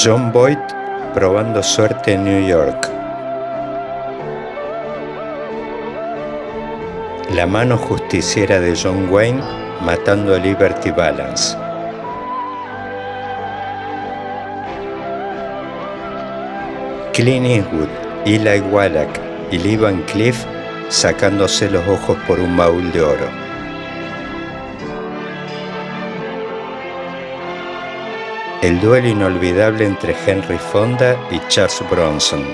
Jon Voight probando suerte en New York. La mano justiciera de John Wayne matando a Liberty Balance. Clint Eastwood, Eli Wallach y Lee Van Cleef sacándose los ojos por un baúl de oro. El duelo inolvidable entre Henry Fonda y Charles Bronson.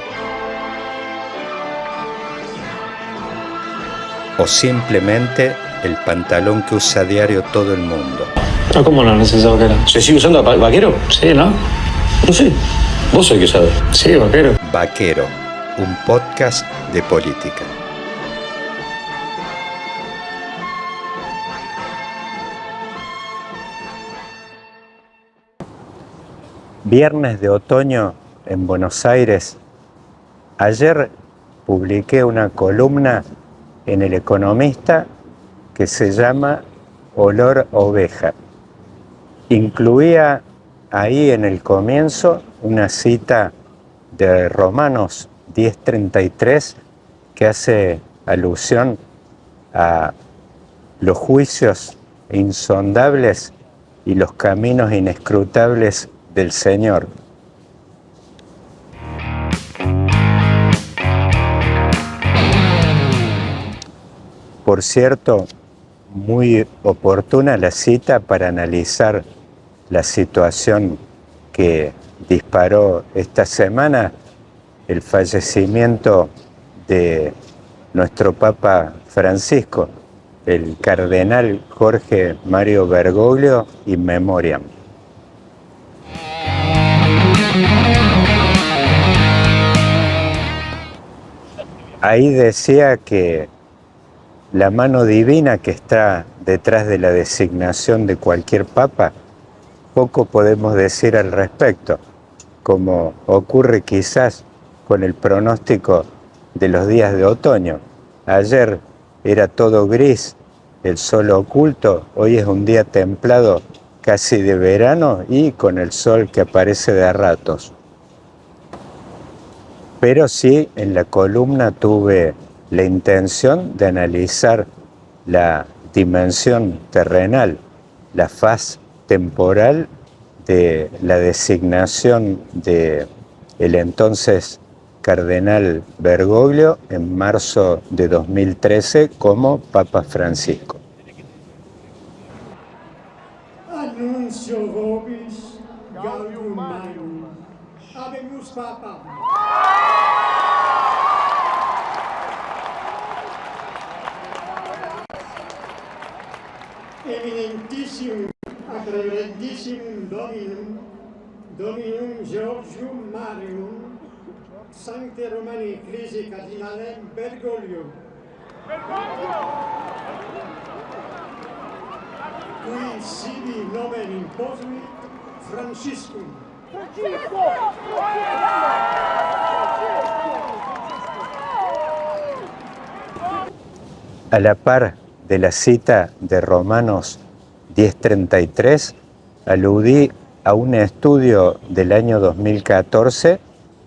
O simplemente el pantalón que usa a diario todo el mundo. No, ¿cómo no ese vaquero? ¿Se sigue usando vaquero? Sí, ¿no? No sé. Vos sos el que sabes. Sí, vaquero. Vaquero, un podcast de política. Viernes de otoño en Buenos Aires. Ayer publiqué una columna en El Economista que se llama Olor a Oveja. Incluía ahí en el comienzo una cita de Romanos 10:33 que hace alusión a los juicios insondables y los caminos inescrutables del Señor. Por cierto, muy oportuna la cita para analizar la situación que disparó esta semana el fallecimiento de nuestro Papa Francisco, el cardenal Jorge Mario Bergoglio in memoriam. Ahí decía que la mano divina que está detrás de la designación de cualquier papa, poco podemos decir al respecto, como ocurre quizás con el pronóstico de los días de otoño. Ayer era todo gris, el sol oculto, hoy es un día templado casi de verano y con el sol que aparece de a ratos. Pero sí, en la columna tuve la intención de analizar la dimensión terrenal, la faz temporal de la designación de el entonces cardenal Bergoglio en marzo de 2013 como Papa Francisco. Annuncio vobis gaudium magnum. Habemus Papa. Eminentissimum reverentissimum Dominum Georgium Marium, Sancte Romani Ecclesiae Cardinalem Bergoglio. Qui sibi nomen imposuit Franciscum. A la par de la cita de Romanos 10:33, aludí a un estudio del año 2014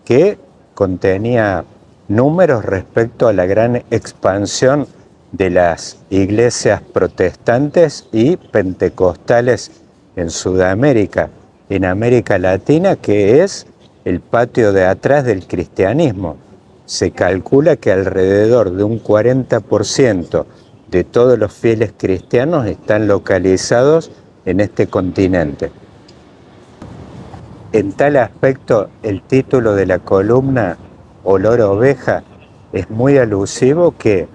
que contenía números respecto a la gran expansión de las iglesias protestantes y pentecostales en Sudamérica, en América Latina, que es el patio de atrás del cristianismo. Se calcula que alrededor de un 40% de todos los fieles cristianos están localizados en este continente. En tal aspecto, el título de la columna, Olor a Oveja, es muy alusivo que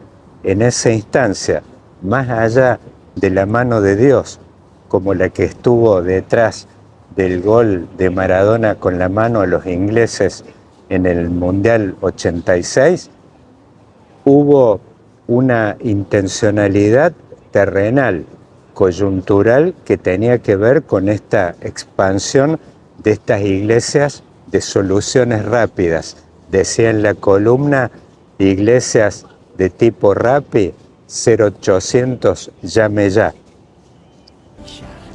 en esa instancia, más allá de la mano de Dios, como la que estuvo detrás del gol de Maradona con la mano a los ingleses en el Mundial 86, hubo una intencionalidad terrenal, coyuntural, que tenía que ver con esta expansión de estas iglesias de soluciones rápidas. Decía en la columna, iglesias de tipo Rappi, 0800, llame ya.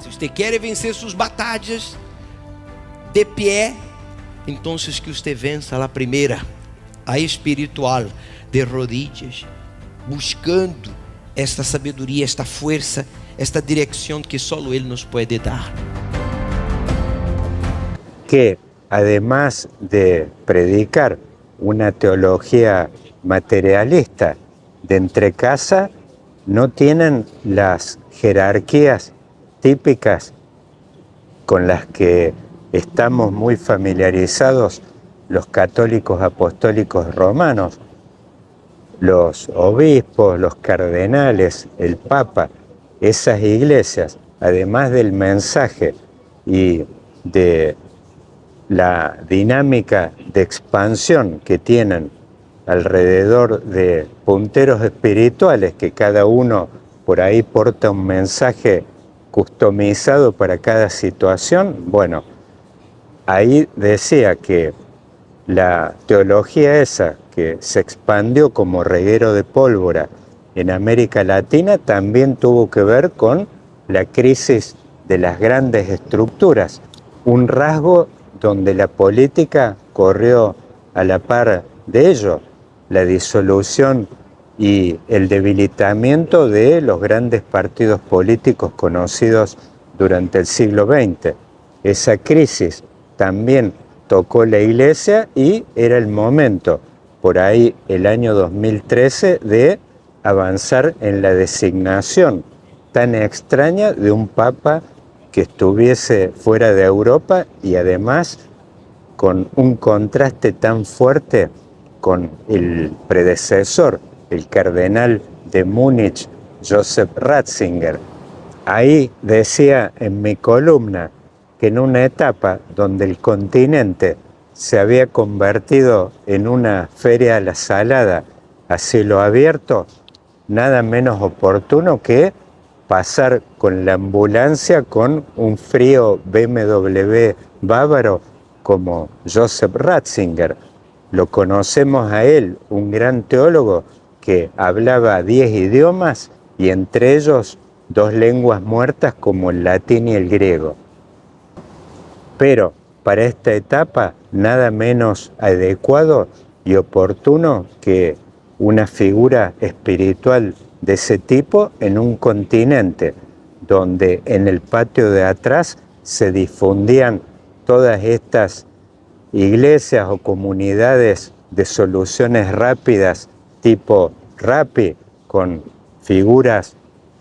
Se você quer vencer suas batalhas de pé, entonces que usted venza a primeira, a espiritual, de rodillas, buscando esta sabedoria, esta força, esta direção que só Ele nos pode dar. Que además de predicar una teología materialista de entrecasa, no tienen las jerarquías típicas con las que estamos muy familiarizados los católicos apostólicos romanos, los obispos, los cardenales, el Papa. Esas iglesias, además del mensaje y de la dinámica de expansión que tienen alrededor de punteros espirituales, que cada uno por ahí porta un mensaje customizado para cada situación, bueno, ahí decía que la teología esa que se expandió como reguero de pólvora en América Latina también tuvo que ver con la crisis de las grandes estructuras, un rasgo donde la política corrió a la par de ello, la disolución y el debilitamiento de los grandes partidos políticos conocidos durante el siglo XX. Esa crisis también tocó la Iglesia y era el momento, por ahí el año 2013, de avanzar en la designación tan extraña de un Papa que estuviese fuera de Europa y además con un contraste tan fuerte con el predecesor, el cardenal de Múnich, Joseph Ratzinger. Ahí decía en mi columna que en una etapa donde el continente se había convertido en una feria a la salada a cielo abierto, nada menos oportuno que pasar con la ambulancia con un frío BMW bávaro como Joseph Ratzinger. Lo conocemos a él, un gran teólogo que hablaba 10 idiomas y entre ellos 2 lenguas muertas como el latín y el griego. Pero para esta etapa nada menos adecuado y oportuno que una figura espiritual de ese tipo en un continente donde en el patio de atrás se difundían todas estas iglesias o comunidades de soluciones rápidas tipo Rappi, con figuras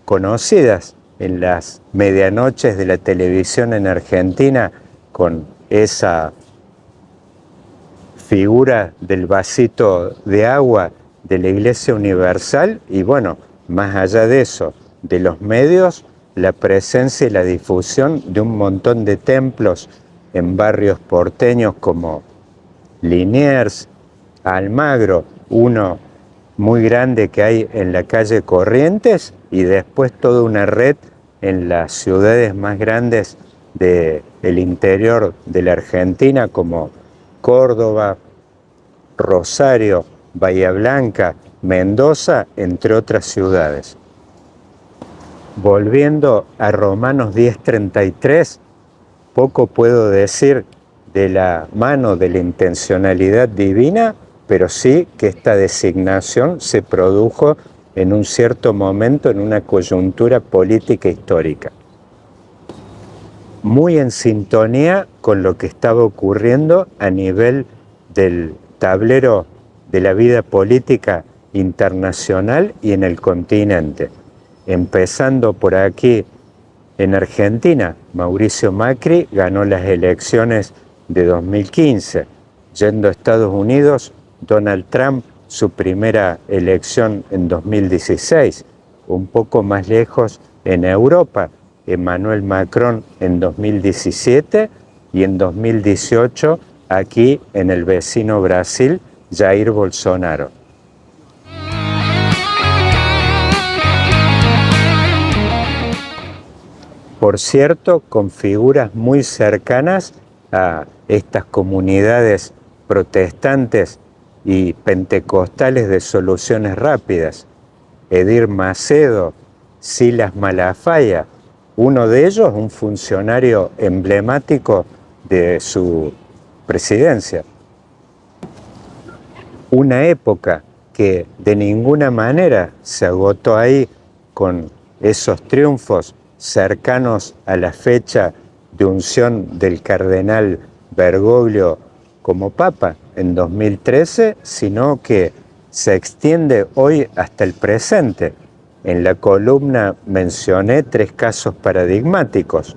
conocidas en las medianoches de la televisión en Argentina, con esa figura del vasito de agua de la Iglesia Universal y bueno, más allá de eso, de los medios, la presencia y la difusión de un montón de templos en barrios porteños como Liniers, Almagro, uno muy grande que hay en la calle Corrientes y después toda una red en las ciudades más grandes del interior de la Argentina como Córdoba, Rosario, Bahía Blanca, Mendoza, entre otras ciudades. Volviendo a Romanos 10:33, poco puedo decir de la mano de la intencionalidad divina, pero sí que esta designación se produjo en un cierto momento, en una coyuntura política histórica. Muy en sintonía con lo que estaba ocurriendo a nivel del tablero de la vida política internacional y en el continente. Empezando por aquí en Argentina, Mauricio Macri ganó las elecciones de 2015. Yendo a Estados Unidos, Donald Trump su primera elección en 2016. Un poco más lejos en Europa, Emmanuel Macron en 2017 y en 2018 aquí en el vecino Brasil, Jair Bolsonaro. Por cierto, con figuras muy cercanas a estas comunidades protestantes y pentecostales de soluciones rápidas. Edir Macedo, Silas Malafaia, uno de ellos un funcionario emblemático de su vicepresidencia. Una época que de ninguna manera se agotó ahí con esos triunfos cercanos a la fecha de unción del cardenal Bergoglio como papa en 2013, sino que se extiende hoy hasta el presente. En la columna mencioné 3 casos paradigmáticos: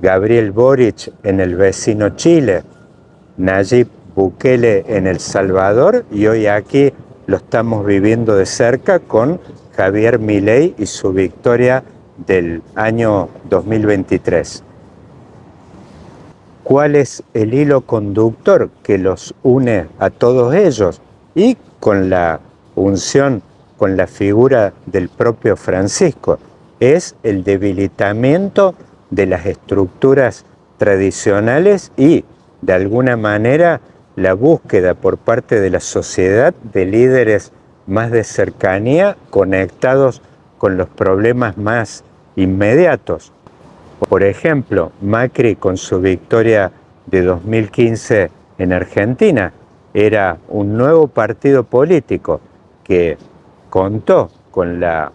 Gabriel Boric en el vecino Chile, Nayib Bukele en El Salvador, y hoy aquí lo estamos viviendo de cerca con Javier Milei y su victoria del año 2023. ¿Cuál es el hilo conductor que los une a todos ellos? Y con la unción, con la figura del propio Francisco, es el debilitamiento de las estructuras tradicionales y, de alguna manera, la búsqueda por parte de la sociedad de líderes más de cercanía, conectados con los problemas más inmediatos. Por ejemplo, Macri, con su victoria de 2015 en Argentina, era un nuevo partido político que contó con la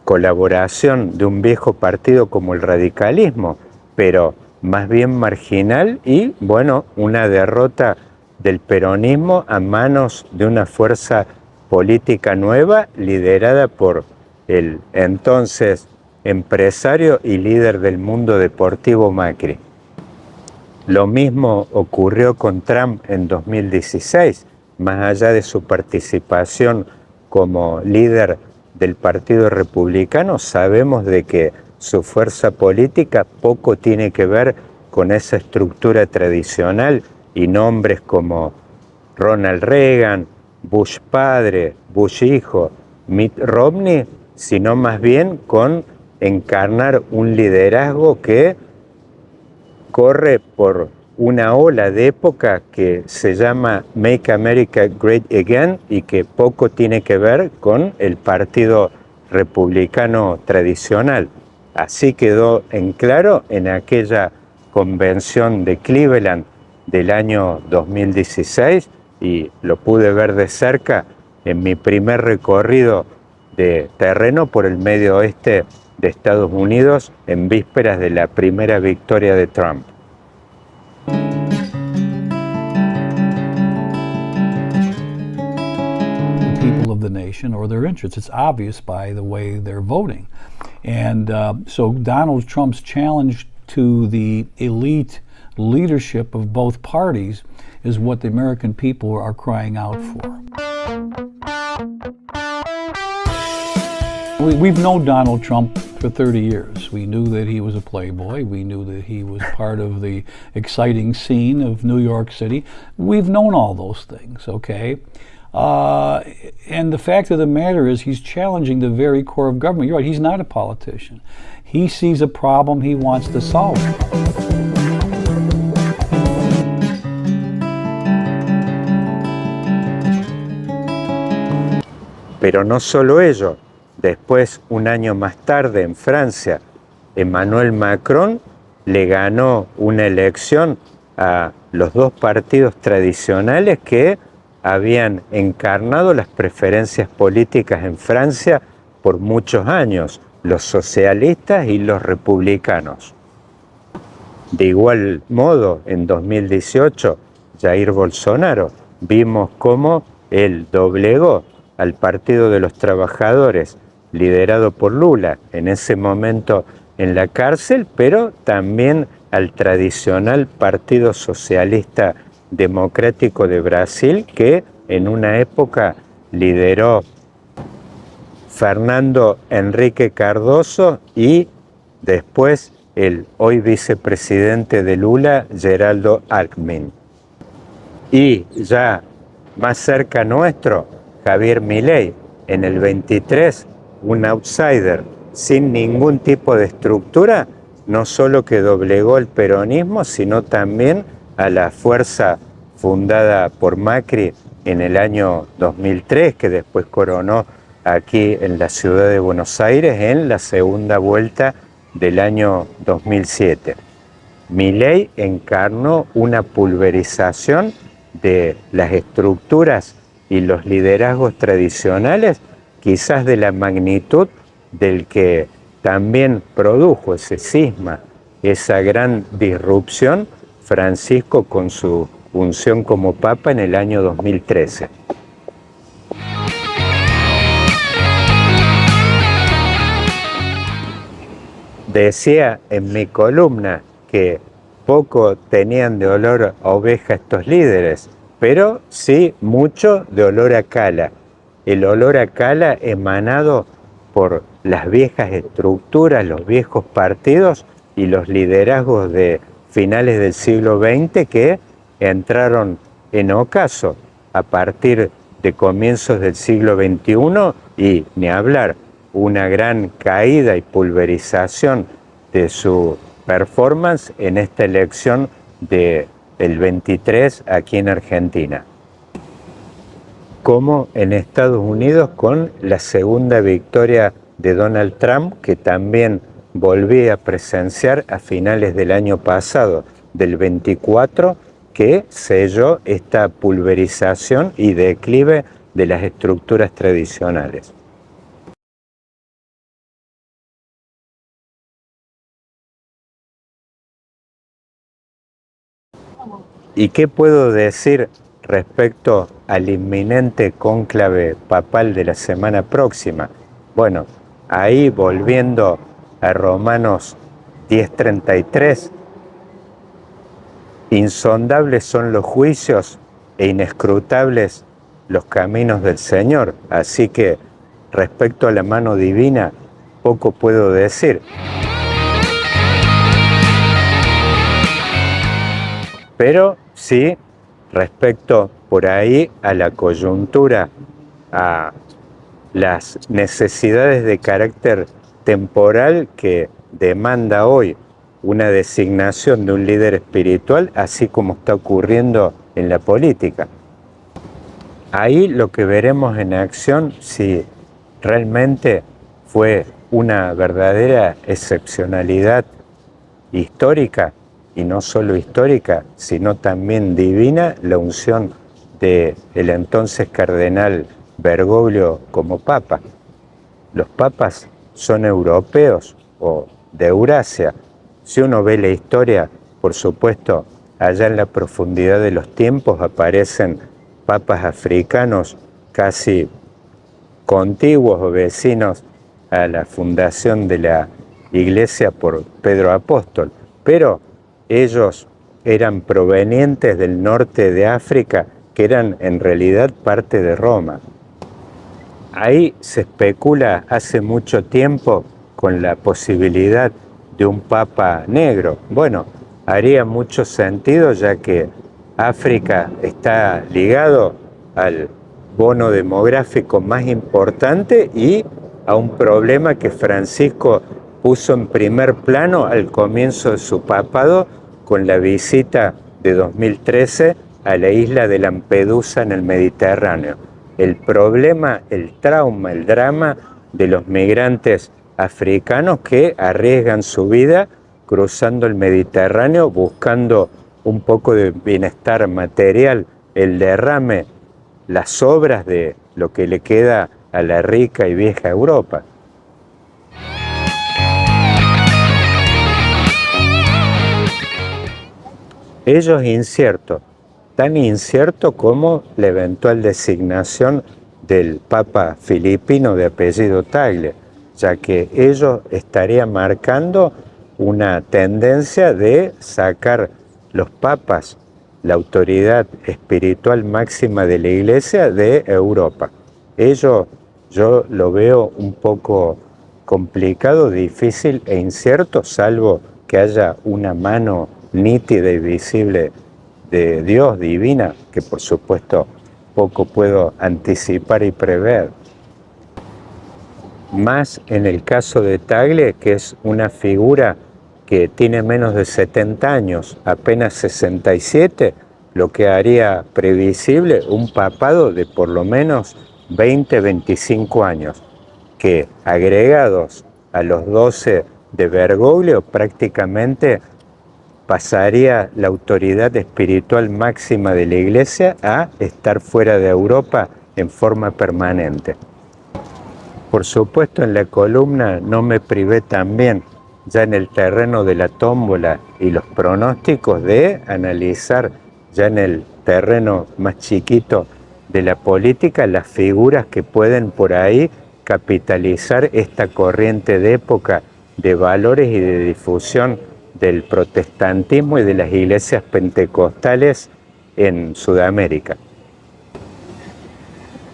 colaboración de un viejo partido como el radicalismo, pero más bien marginal, y bueno, una derrota del peronismo a manos de una fuerza política nueva liderada por el entonces empresario y líder del mundo deportivo Macri. Lo mismo ocurrió con Trump en 2016, más allá de su participación como líder del Partido Republicano, sabemos de que su fuerza política poco tiene que ver con esa estructura tradicional y nombres como Ronald Reagan, Bush padre, Bush hijo, Mitt Romney, sino más bien con encarnar un liderazgo que corre por una ola de época que se llama Make America Great Again y que poco tiene que ver con el Partido Republicano tradicional. Así quedó en claro en aquella convención de Cleveland del año 2016, y lo pude ver de cerca en mi primer recorrido de terreno por el medio oeste de Estados Unidos en vísperas de la primera victoria de Trump. People of the nation or their interests. It's obvious by the way they're voting. And so Donald Trump's challenge to the elite leadership of both parties is what the American people are crying out for. We've known Donald Trump for 30 years. We knew that he was a playboy. We knew that he was part of the exciting scene of New York City. We've known all those things, okay? And the fact of the matter is he's challenging the very core of government. You're right, he's not a politician. He sees a problem, he wants to solve it. Pero no solo ello. Después, un año más tarde, en Francia, Emmanuel Macron le ganó una elección a los dos partidos tradicionales que habían encarnado las preferencias políticas en Francia por muchos años, los socialistas y los republicanos. De igual modo, en 2018, Jair Bolsonaro, vimos cómo él doblegó al Partido de los Trabajadores, liderado por Lula, en ese momento en la cárcel, pero también al tradicional Partido Socialista Democrático de Brasil, que en una época lideró Fernando Henrique Cardoso y después el hoy vicepresidente de Lula, Geraldo Alckmin. Y ya más cerca nuestro, Javier Milei, en el 23, un outsider sin ningún tipo de estructura, no solo que doblegó el peronismo, sino también a la fuerza fundada por Macri en el año 2003, que después coronó aquí en la ciudad de Buenos Aires en la segunda vuelta del año 2007. Milei encarnó una pulverización de las estructuras y los liderazgos tradicionales, quizás de la magnitud del que también produjo ese cisma, esa gran disrupción, Francisco con su unción como Papa en el año 2013. Decía en mi columna que poco tenían de olor a oveja estos líderes, pero sí mucho de olor a cala. El olor a cala emanado por las viejas estructuras, los viejos partidos y los liderazgos de finales del siglo XX que entraron en ocaso a partir de comienzos del siglo XXI y ni hablar, una gran caída y pulverización de su performance en esta elección del 23 aquí en Argentina. Como en Estados Unidos con la segunda victoria de Donald Trump, que también volví a presenciar a finales del año pasado, del 24, que selló esta pulverización y declive de las estructuras tradicionales. ¿Y qué puedo decir respecto al inminente cónclave papal de la semana próxima? Bueno, ahí volviendo a Romanos 10:33, insondables son los juicios e inescrutables los caminos del Señor. Así que respecto a la mano divina, poco puedo decir. Pero sí, respecto por ahí a la coyuntura, a las necesidades de carácter temporal que demanda hoy una designación de un líder espiritual, así como está ocurriendo en la política. Ahí lo que veremos en acción, si realmente fue una verdadera excepcionalidad histórica, y no solo histórica, sino también divina, la unción del entonces cardenal Bergoglio como papa. Los papas son europeos o de Eurasia. Si uno ve la historia, por supuesto, allá en la profundidad de los tiempos aparecen papas africanos casi contiguos o vecinos a la fundación de la Iglesia por Pedro Apóstol, pero ellos eran provenientes del norte de África, que eran en realidad parte de Roma. Ahí se especula hace mucho tiempo con la posibilidad de un papa negro. Bueno, haría mucho sentido ya que África está ligado al bono demográfico más importante y a un problema que Francisco puso en primer plano al comienzo de su papado con la visita de 2013 a la isla de Lampedusa en el Mediterráneo. El problema, el trauma, el drama de los migrantes africanos que arriesgan su vida cruzando el Mediterráneo buscando un poco de bienestar material, el derrame, las sobras de lo que le queda a la rica y vieja Europa. Ello es incierto, tan incierto como la eventual designación del Papa filipino de apellido Tagle, ya que ello estaría marcando una tendencia de sacar los papas, la autoridad espiritual máxima de la Iglesia, de Europa. Ello yo lo veo un poco complicado, difícil e incierto, salvo que haya una mano nítida y visible de Dios, divina, que por supuesto poco puedo anticipar y prever. Más en el caso de Tagle, que es una figura que tiene menos de 70 años, apenas 67, lo que haría previsible un papado de por lo menos 20-25 años, que agregados a los 12 de Bergoglio prácticamente pasaría la autoridad espiritual máxima de la Iglesia a estar fuera de Europa en forma permanente. Por supuesto, en la columna no me privé también, ya en el terreno de la tómbola y los pronósticos, de analizar ya en el terreno más chiquito de la política las figuras que pueden por ahí capitalizar esta corriente de época de valores y de difusión del protestantismo y de las iglesias pentecostales en Sudamérica.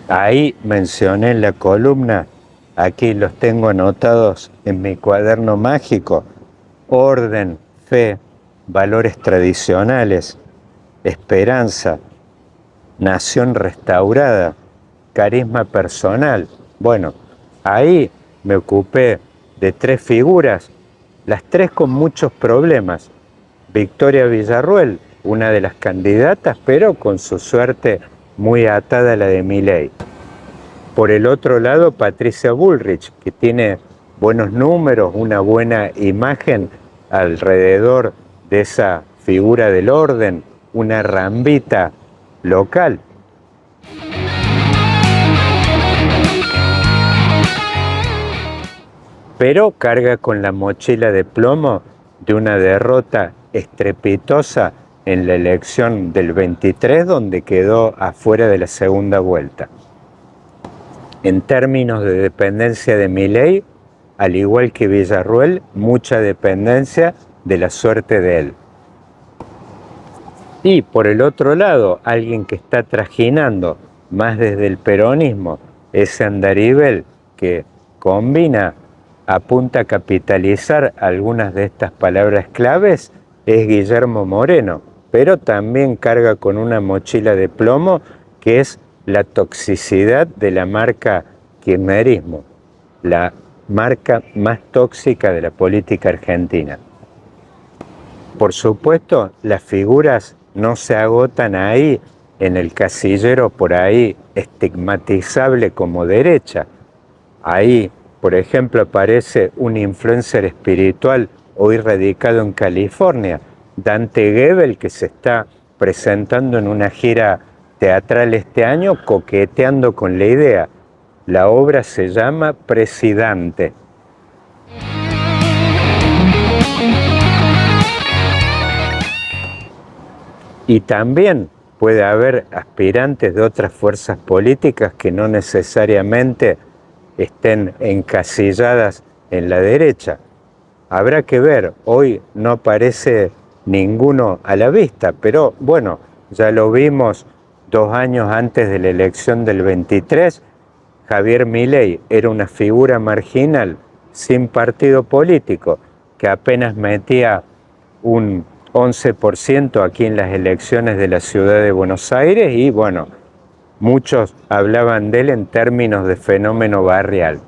Ahí mencioné en la columna, aquí los tengo anotados en mi cuaderno mágico: orden, fe, valores tradicionales, esperanza, nación restaurada, carisma personal. Bueno, ahí me ocupé de 3 figuras, las 3 con muchos problemas. Victoria Villarruel, una de las candidatas, pero con su suerte muy atada a la de Milei. Por el otro lado, Patricia Bullrich, que tiene buenos números, una buena imagen alrededor de esa figura del orden, una rambita local. Pero carga con la mochila de plomo de una derrota estrepitosa en la elección del 23, donde quedó afuera de la segunda vuelta. En términos de dependencia de Milei, al igual que Villarruel, mucha dependencia de la suerte de él. Y por el otro lado, alguien que está trajinando más desde el peronismo, ese andarivel que combina, apunta a capitalizar algunas de estas palabras claves, es Guillermo Moreno, pero también carga con una mochila de plomo que es la toxicidad de la marca kirchnerismo, la marca más tóxica de la política argentina. Por supuesto, las figuras no se agotan ahí, en el casillero por ahí estigmatizable como derecha. Ahí, por ejemplo, aparece un influencer espiritual hoy radicado en California, Dante Gebel, que se está presentando en una gira teatral este año, coqueteando con la idea. La obra se llama Presidente. Y también puede haber aspirantes de otras fuerzas políticas que no necesariamente estén encasilladas en la derecha. Habrá que ver, hoy no aparece ninguno a la vista, pero bueno, ya lo vimos 2 años antes de la elección del 23, Javier Milei era una figura marginal, sin partido político, que apenas metía un 11% aquí en las elecciones de la ciudad de Buenos Aires y bueno, muchos hablaban de él en términos de fenómeno barrial.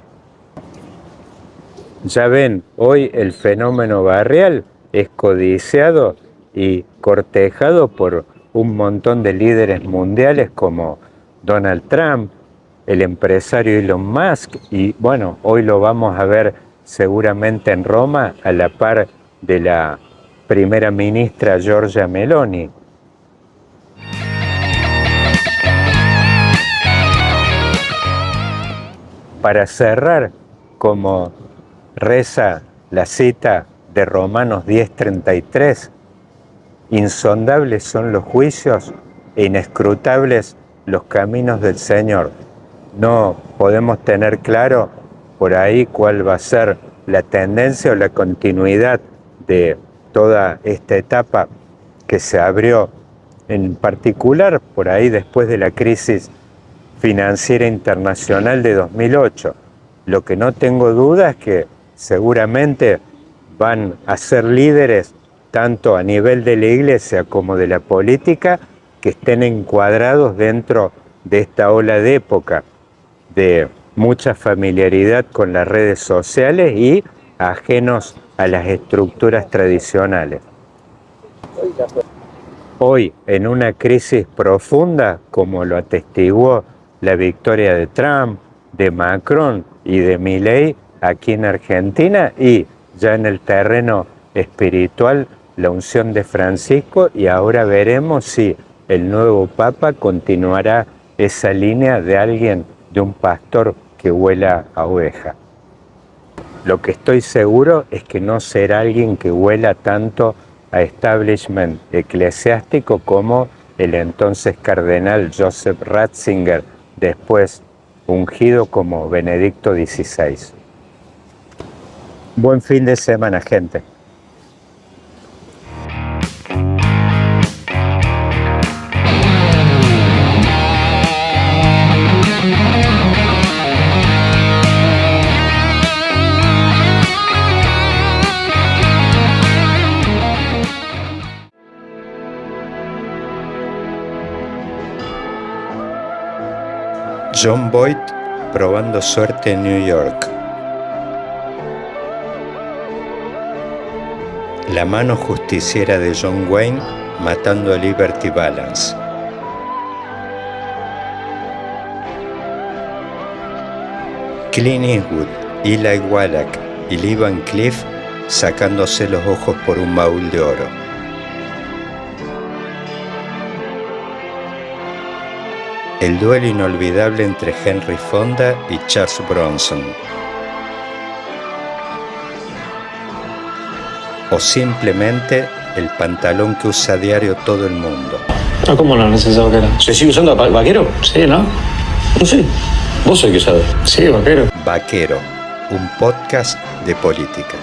Ya ven, hoy el fenómeno barrial es codiciado y cortejado por un montón de líderes mundiales como Donald Trump, el empresario Elon Musk y bueno, hoy lo vamos a ver seguramente en Roma a la par de la primera ministra Giorgia Meloni. Para cerrar, como reza la cita de Romanos 10:33, insondables son los juicios e inescrutables los caminos del Señor. No podemos tener claro por ahí cuál va a ser la tendencia o la continuidad de toda esta etapa que se abrió, en particular por ahí después de la crisis financiera internacional de 2008. Lo que no tengo duda es que seguramente van a ser líderes tanto a nivel de la iglesia como de la política que estén encuadrados dentro de esta ola de época de mucha familiaridad con las redes sociales y ajenos a las estructuras tradicionales. Hoy, en una crisis profunda, como lo atestiguó la victoria de Trump, de Macron y de Milei aquí en Argentina, y ya en el terreno espiritual, la unción de Francisco y ahora veremos si el nuevo Papa continuará esa línea de alguien, de un pastor que huela a oveja. Lo que estoy seguro es que no será alguien que huela tanto a establishment eclesiástico como el entonces cardenal Joseph Ratzinger, después ungido como Benedicto XVI. Buen fin de semana, gente. John Boyd probando suerte en New York. La mano justiciera de John Wayne matando a Liberty Balance. Clint Eastwood, Eli Wallach y Lee Van Cleef sacándose los ojos por un baúl de oro. El duelo inolvidable entre Henry Fonda y Charles Bronson. O simplemente el pantalón que usa a diario todo el mundo. Pero ¿cómo no es esa vaquera? ¿Se sigue usando vaquero? Sí, ¿no? No sé. Vos sos el que sabe. Sí, vaquero. Vaquero, un podcast de política.